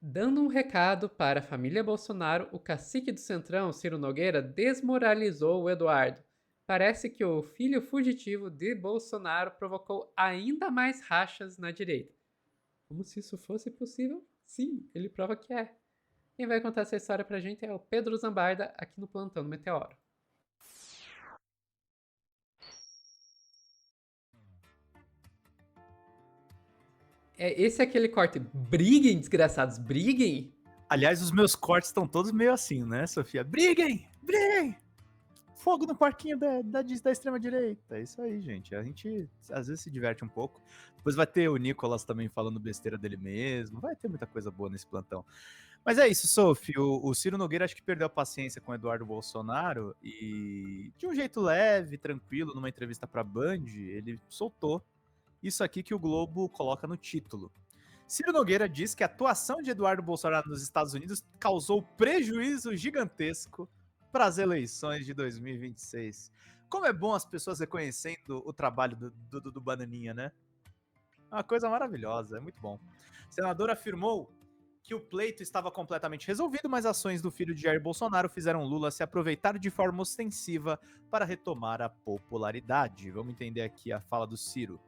Dando um recado para a família Bolsonaro, o cacique do Centrão, Ciro Nogueira, desmoralizou o Eduardo. Parece que o filho fugitivo de Bolsonaro provocou ainda mais rachas na direita. Como se isso fosse possível? Sim, ele prova que é. Quem vai contar essa história pra gente é o Pedro Zambarda, aqui no Plantão do Meteoro. Esse é aquele corte. Briguem, desgraçados, briguem? Aliás, os meus cortes estão todos meio assim, né, Sofia? Briguem! Briguem! Fogo no parquinho da extrema-direita. É isso aí, gente. A gente às vezes se diverte um pouco. Depois vai ter o Nicolas também falando besteira dele mesmo. Vai ter muita coisa boa nesse plantão. Mas é isso, Sophie. O Ciro Nogueira acho que perdeu a paciência com o Eduardo Bolsonaro e, de um jeito leve, tranquilo, numa entrevista pra Band, ele soltou isso aqui que o Globo coloca no título. Ciro Nogueira diz que a atuação de Eduardo Bolsonaro nos Estados Unidos causou prejuízo gigantesco para as eleições de 2026. Como é bom as pessoas reconhecendo o trabalho do Bananinha, né? É uma coisa maravilhosa, é muito bom. O senador afirmou que o pleito estava completamente resolvido, mas ações do filho de Jair Bolsonaro fizeram Lula se aproveitar de forma ostensiva para retomar a popularidade. Vamos entender aqui a fala do Ciro.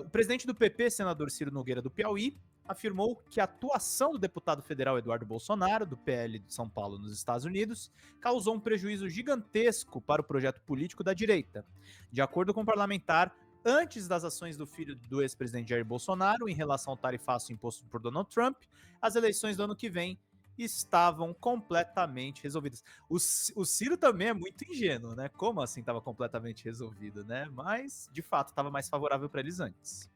O presidente do PP, senador Ciro Nogueira do Piauí, afirmou que a atuação do deputado federal Eduardo Bolsonaro, do PL de São Paulo nos Estados Unidos, causou um prejuízo gigantesco para o projeto político da direita. De acordo com o parlamentar, antes das ações do filho do ex-presidente Jair Bolsonaro em relação ao tarifaço imposto por Donald Trump, as eleições do ano que vem estavam completamente resolvidas. O Ciro também é muito ingênuo, né? Como assim estava completamente resolvido, né? Mas, de fato, estava mais favorável para eles antes.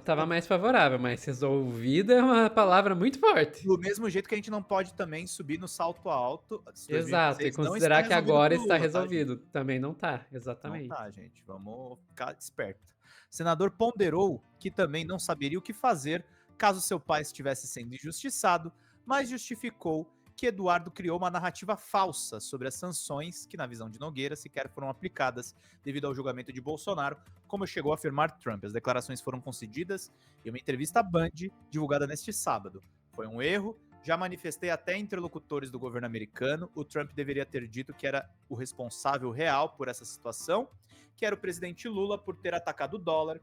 Tava mais favorável, mas resolvida é uma palavra muito forte. Do mesmo jeito que a gente não pode também subir no salto alto. Exato, e 2026 não está considerar que resolvido agora para o está Lula, tá, gente? resolvido. Também não tá, Não exatamente. tá, gente. Vamos ficar esperto. O senador ponderou que também não saberia o que fazer caso seu pai estivesse sendo injustiçado, mas justificou que Eduardo criou uma narrativa falsa sobre as sanções que, na visão de Nogueira, sequer foram aplicadas devido ao julgamento de Bolsonaro, como chegou a afirmar Trump. As declarações foram concedidas em uma entrevista à Band, divulgada neste sábado. Foi um erro. Já manifestei até interlocutores do governo americano. O Trump deveria ter dito que era o responsável real por essa situação, que era o presidente Lula por ter atacado o dólar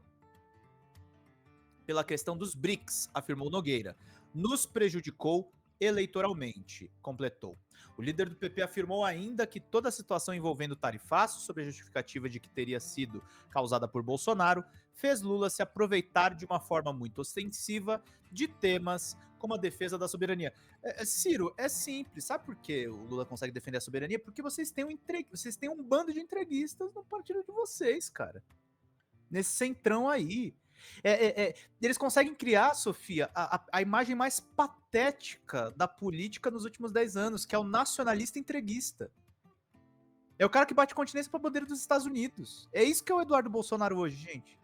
pela questão dos BRICS, afirmou Nogueira. Nos prejudicou eleitoralmente, completou. O líder do PP afirmou ainda que toda a situação envolvendo o tarifaço, sob a justificativa de que teria sido causada por Bolsonaro, fez Lula se aproveitar de uma forma muito ostensiva de temas como a defesa da soberania. Ciro, é simples. Sabe por que o Lula consegue defender a soberania? Porque vocês têm um bando de entreguistas no partido de vocês, cara. Nesse centrão aí. Eles conseguem criar, Sofia, a imagem mais patética da política nos últimos 10 anos, que é o nacionalista entreguista. É o cara que bate continência pra bandeira dos Estados Unidos. É isso que é o Eduardo Bolsonaro hoje, gente.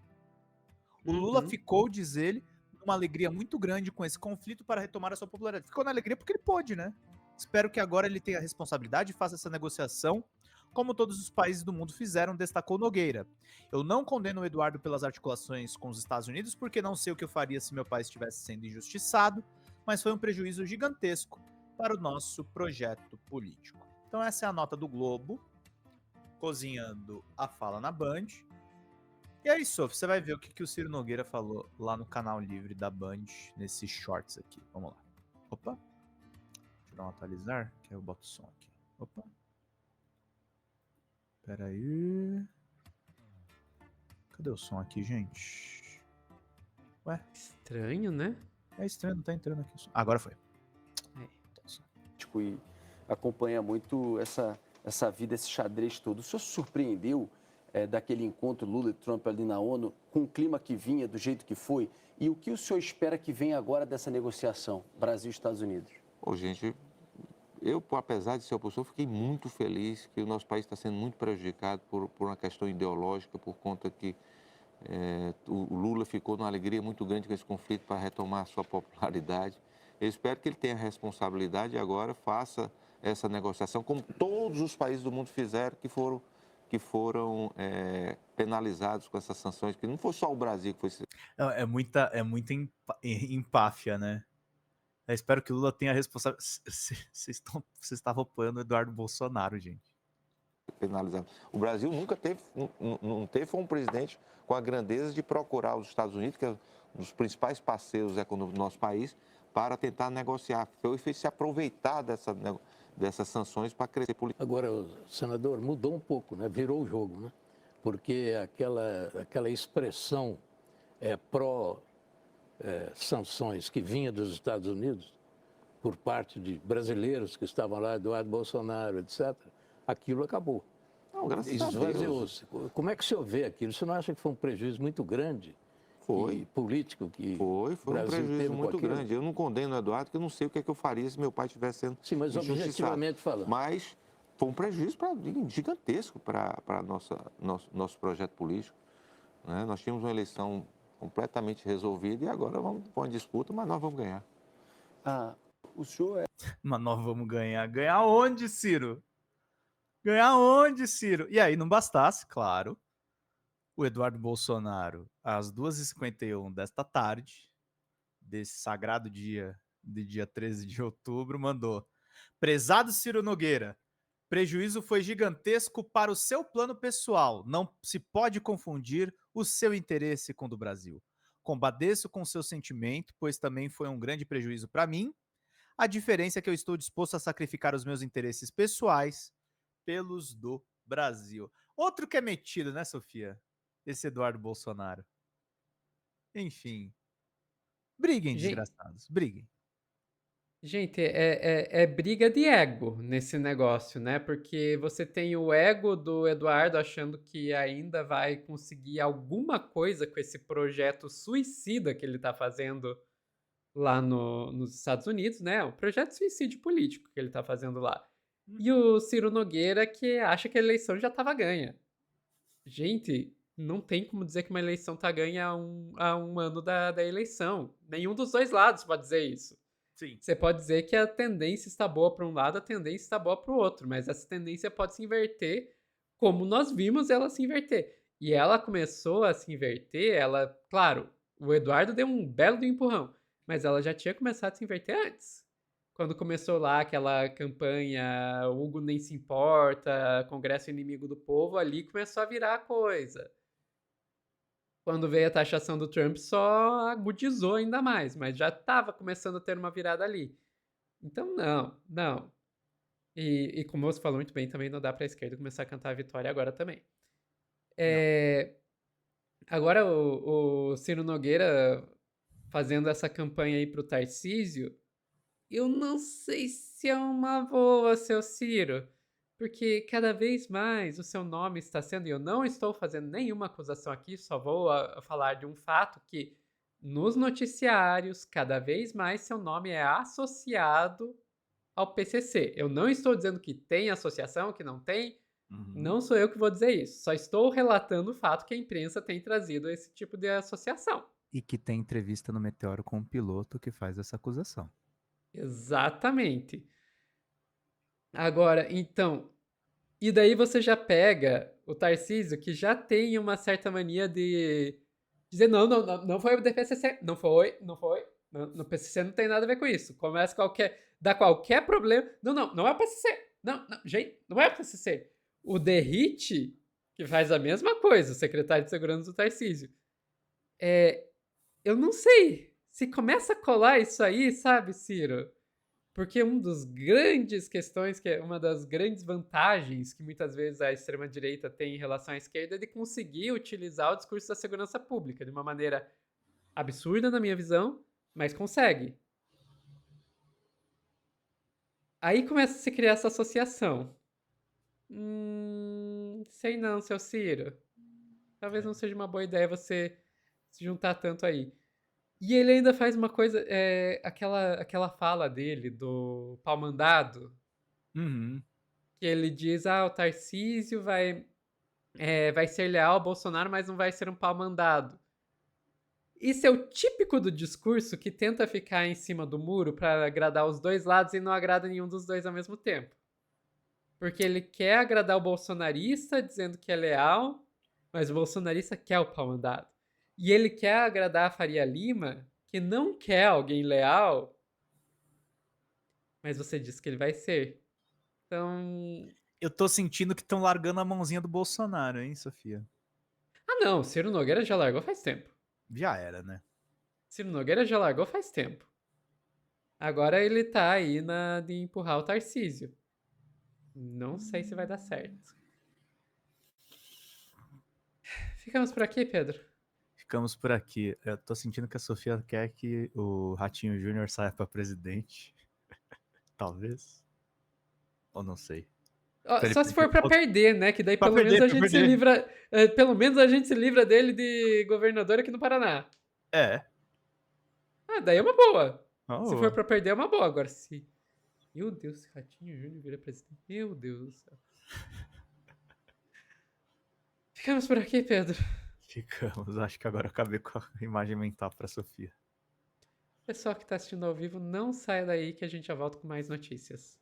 O Lula Uhum. ficou, diz ele, numa alegria muito grande com esse conflito para retomar a sua popularidade. Ficou na alegria porque ele pôde, né? Espero que agora ele tenha a responsabilidade e faça essa negociação, como todos os países do mundo fizeram, destacou Nogueira. Eu não condeno o Eduardo pelas articulações com os Estados Unidos, porque não sei o que eu faria se meu país estivesse sendo injustiçado, mas foi um prejuízo gigantesco para o nosso projeto político. Então essa é a nota do Globo, cozinhando a fala na Band. E aí, Sof, você vai ver o que o Ciro Nogueira falou lá no canal livre da Band, nesses shorts aqui. Vamos lá. Opa. Deixa eu dar um atualizar, que aí eu boto o som aqui. Opa. Pera aí. Cadê o som aqui, gente? Ué, Estranho, né? é estranho, não tá entrando aqui o som. Agora foi. É. E acompanha muito essa vida, esse xadrez todo. O senhor se surpreendeu daquele encontro Lula e Trump ali na ONU, com o clima que vinha, do jeito que foi? E o que o senhor espera que venha agora dessa negociação Brasil e Estados Unidos? Ô, gente, eu, apesar de ser opositor, fiquei muito feliz que o nosso país está sendo muito prejudicado por uma questão ideológica, por conta que o Lula ficou numa alegria muito grande com esse conflito para retomar a sua popularidade. Eu espero que ele tenha responsabilidade e agora faça essa negociação, como todos os países do mundo fizeram, que foram penalizados com essas sanções, que não foi só o Brasil que foi. É muita empáfia, né? Eu espero que o Lula tenha responsável. Vocês estavam apoiando o Eduardo Bolsonaro, gente. Penalizado. O Brasil nunca teve, não teve um presidente com a grandeza de procurar os Estados Unidos, que é um dos principais parceiros econômicos do nosso país, para tentar negociar. Foi se aproveitar dessas sanções para crescer politicamente. Agora, o senador, mudou um pouco, né? Virou o jogo, né? Porque aquela expressão pró-sanções que vinha dos Estados Unidos, por parte de brasileiros que estavam lá, Eduardo Bolsonaro, etc., aquilo acabou. Não, graças a Deus. Esvaziou-se. Como é que o senhor vê aquilo? Você não acha que foi um prejuízo muito grande? Foi. Político que Foi o um Brasil prejuízo teve com muito aquilo? grande. Eu não condeno o Eduardo, porque eu não sei o que é que eu faria se meu pai estivesse sendo Sim, mas injustiçado. objetivamente falando. Mas foi um prejuízo gigantesco para nosso projeto político, né? Nós tínhamos uma eleição completamente resolvida e agora vamos para uma disputa, mas nós vamos ganhar. O senhor Mas nós vamos ganhar. Ganhar onde, Ciro? Ganhar onde, Ciro? E aí, não bastasse, claro, o Eduardo Bolsonaro, às 2h51 desta tarde, desse sagrado dia, de dia 13 de outubro, mandou: prezado Ciro Nogueira, prejuízo foi gigantesco para o seu plano pessoal. Não se pode confundir o seu interesse com o do Brasil. Compadeço com seu sentimento, pois também foi um grande prejuízo para mim. A diferença é que eu estou disposto a sacrificar os meus interesses pessoais pelos do Brasil. Outro que é metido, né, Sofia? Esse Eduardo Bolsonaro. Enfim. Briguem, Gente, desgraçados. Briguem. gente, é briga de ego nesse negócio, né? Porque você tem o ego do Eduardo achando que ainda vai conseguir alguma coisa com esse projeto suicida que ele tá fazendo lá nos Estados Unidos, né? O projeto de suicídio político que ele tá fazendo lá. E o Ciro Nogueira que acha que a eleição já tava ganha. Gente, não tem como dizer que uma eleição tá ganha há um ano da eleição. Nenhum dos dois lados pode dizer isso. Sim. Você pode dizer que a tendência está boa para um lado, a tendência está boa para o outro, mas essa tendência pode se inverter como nós vimos ela se inverter. E ela começou a se inverter, claro, o Eduardo deu um belo de empurrão, mas ela já tinha começado a se inverter antes. Quando começou lá aquela campanha Hugo nem se importa, Congresso inimigo do povo, ali começou a virar a coisa. Quando veio a taxação do Trump, só agudizou ainda mais, mas já estava começando a ter uma virada ali. Então, não. E como você falou muito bem, também não dá para a esquerda começar a cantar a vitória agora também. Agora o Ciro Nogueira fazendo essa campanha aí pro Tarcísio, eu não sei se é uma boa, seu Ciro. Porque cada vez mais o seu nome está sendo, e eu não estou fazendo nenhuma acusação aqui, só vou falar de um fato que nos noticiários, cada vez mais seu nome é associado ao PCC. Eu não estou dizendo que tem associação, que não tem, não sou eu que vou dizer isso. Só estou relatando o fato que a imprensa tem trazido esse tipo de associação. E que tem entrevista no Meteoro com um piloto que faz essa acusação. Exatamente. Agora, então, e daí você já pega o Tarcísio, que já tem uma certa mania de dizer, não foi o DPCC, não foi, no PCC não tem nada a ver com isso. Começa dá qualquer problema, não é o PCC, gente, não é o PCC. O Derrite, que faz a mesma coisa, o secretário de segurança do Tarcísio, eu não sei, se começa a colar isso aí, sabe, Ciro? Porque uma das grandes questões, que é uma das grandes vantagens que muitas vezes a extrema-direita tem em relação à esquerda é de conseguir utilizar o discurso da segurança pública de uma maneira absurda, na minha visão, mas consegue. Aí começa a se criar essa associação. Sei não, seu Ciro. Talvez não seja uma boa ideia você se juntar tanto aí. E ele ainda faz uma coisa, aquela fala dele, do pau mandado, que ele diz, o Tarcísio vai ser leal ao Bolsonaro, mas não vai ser um pau mandado. Isso é o típico do discurso que tenta ficar em cima do muro para agradar os dois lados e não agrada nenhum dos dois ao mesmo tempo. Porque ele quer agradar o bolsonarista dizendo que é leal, mas o bolsonarista quer o pau mandado. E ele quer agradar a Faria Lima, que não quer alguém leal, Mas você disse que ele vai ser. Então. Eu tô sentindo que estão largando a mãozinha do Bolsonaro, hein, Sofia? Ah, não. Ciro Nogueira já largou faz tempo. Já era, né? Ciro Nogueira já largou faz tempo. Agora ele tá aí de empurrar o Tarcísio. Não sei se vai dar certo. Ficamos por aqui, Pedro. Ficamos por aqui. Eu tô sentindo que a Sofia quer que o Ratinho Júnior saia pra presidente. Talvez. Ou não sei. Ó, Pra ele só se for pra poder- perder, né? Que daí Pra pelo menos perder, a pra gente se perder. livra. Pelo menos a gente se livra dele de governador aqui no Paraná. É. Ah, daí é uma boa. Oh, Se for pra perder, é uma boa. Agora, se. Meu Deus, se Ratinho Júnior vira presidente. Meu Deus do céu. Ficamos por aqui, Pedro. ficamos. Acho que agora eu acabei com a imagem mental pra Sofia. Pessoal que tá assistindo ao vivo, não saia daí que a gente já volta com mais notícias.